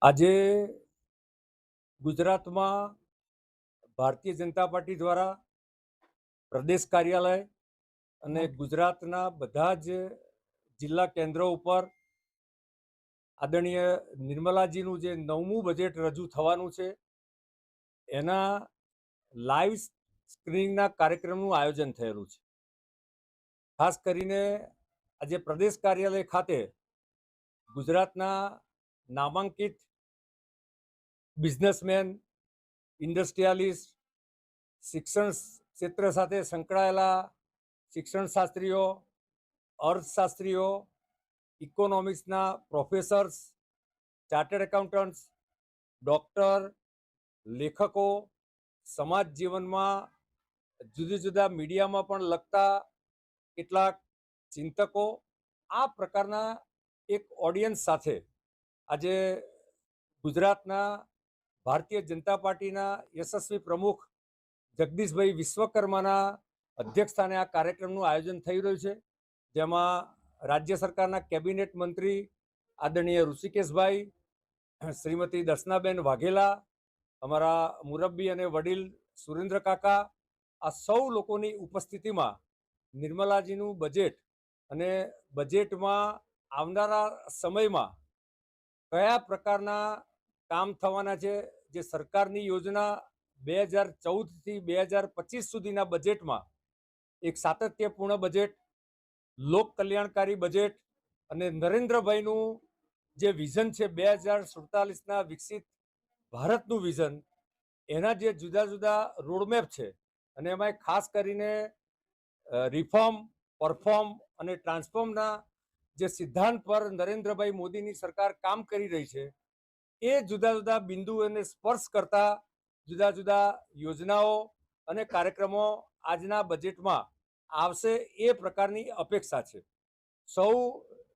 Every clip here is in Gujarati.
આજે ગુજરાતમાં ભારતીય જનતા પાર્ટી દ્વારા પ્રદેશ કાર્યાલય અને ગુજરાતના બધા જ જિલ્લા કેન્દ્રો ઉપર આદરણીય નિર્મલાજીનું જે 9મું બજેટ રજૂ થવાનું છે એના લાઈવ સ્ક્રીનિંગના કાર્યક્રમનું આયોજન થયેલું છે. ખાસ કરીને આજે પ્રદેશ કાર્યાલય ખાતે ગુજરાતના નામાંકિત બિઝનેસમેન, ઇન્ડસ્ટ્રીયાલિસ્ટ, શિક્ષણ ક્ષેત્ર સાથે સંકળાયેલા શિક્ષણશાસ્ત્રીઓ, અર્થશાસ્ત્રીઓ, ઇકોનોમિક્સના પ્રોફેસર્સ, ચાર્ટર્ડ એકાઉન્ટન્ટ્સ, ડૉક્ટર, લેખકો, સમાજ જીવનમાં જુદા જુદા મીડિયામાં પણ લગતા કેટલાક ચિંતકો, આ પ્રકારના એક ઓડિયન્સ સાથે આજે ગુજરાતના ભારતીય જનતા પાર્ટીના યશસ્વી પ્રમુખ જગદીશભાઈ વિશ્વકર્માના અધ્યક્ષસ્થાને આ કાર્યક્રમનું આયોજન થઈ રહ્યું છે, જેમાં રાજ્ય સરકારના કેબિનેટ મંત્રી આદરણીય ઋષિકેશભાઈ, શ્રીમતી દર્શનાબેન વાઘેલા, અમારા મુરબ્બી અને વડીલ સુરેન્દ્ર કાકા, આ સૌ લોકોની ઉપસ્થિતિમાં નિર્મલાજીનું બજેટ અને બજેટમાં આવનારા સમયમાં કયા પ્રકારના કામ થવાના છે, જે સરકારની યોજના 2014થી 2025 સુધીના બજેટમાં એક સાતત્યપૂર્ણ બજેટ, લોક કલ્યાણકારી બજેટ અને નરેન્દ્રભાઈનું જે વિઝન છે 2047ના વિકસિત ભારતનું વિઝન, એના જે જુદા જુદા રોડમેપ છે અને એમાં ખાસ કરીને રિફોર્મ, પરફોર્મ અને ટ્રાન્સફોર્મના જે સિદ્ધાંત પર નરેન્દ્રભાઈ મોદીની સરકાર કામ કરી રહી છે, એ જુદા જુદા બિંદુઓને સ્પર્શ કરતા જુદા જુદા યોજનાઓ અને કાર્યક્રમો આજના બજેટમાં આવશે એ પ્રકારની અપેક્ષા છે. સૌ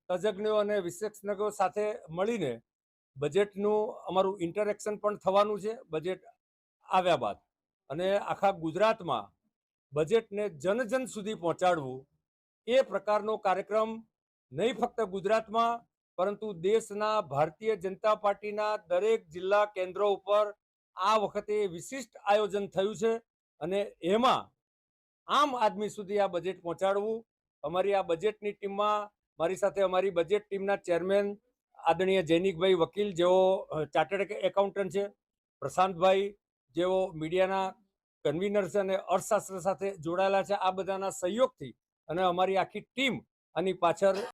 તજજ્ઞો અને વિશેષજ્ઞો સાથે મળીને બજેટનું અમારું ઇન્ટરેક્શન પણ થવાનું છે બજેટ આવ્યા બાદ, અને આખા ગુજરાતમાં બજેટને જન જન સુધી પહોંચાડવું એ પ્રકારનો કાર્યક્રમ નહીં ફક્ત ગુજરાતમાં પરંતુ દેશના ભારતીય જનતા પાર્ટીના દરેક જિલ્લા કેન્દ્રો ઉપર આ વખતે વિશિષ્ટ આયોજન થયું છે અને એમાં આમ આદમી સુધી આ બજેટ પહોંચાડવું. અમારી આ બજેટની ટીમમાં મારી સાથે અમારી બજેટ ટીમના ચેરમેન આદરણીય જૈનિકભાઈ વકીલ, જેઓ ચાર્ટર્ડ એકાઉન્ટન્ટ છે, પ્રશાંતભાઈ, જેઓ મીડિયાના કન્વીનર છે અને અર્થશાસ્ત્ર સાથે જોડાયેલા છે, આ બધાના સહયોગથી અને અમારી આખી ટીમ આની પાછળ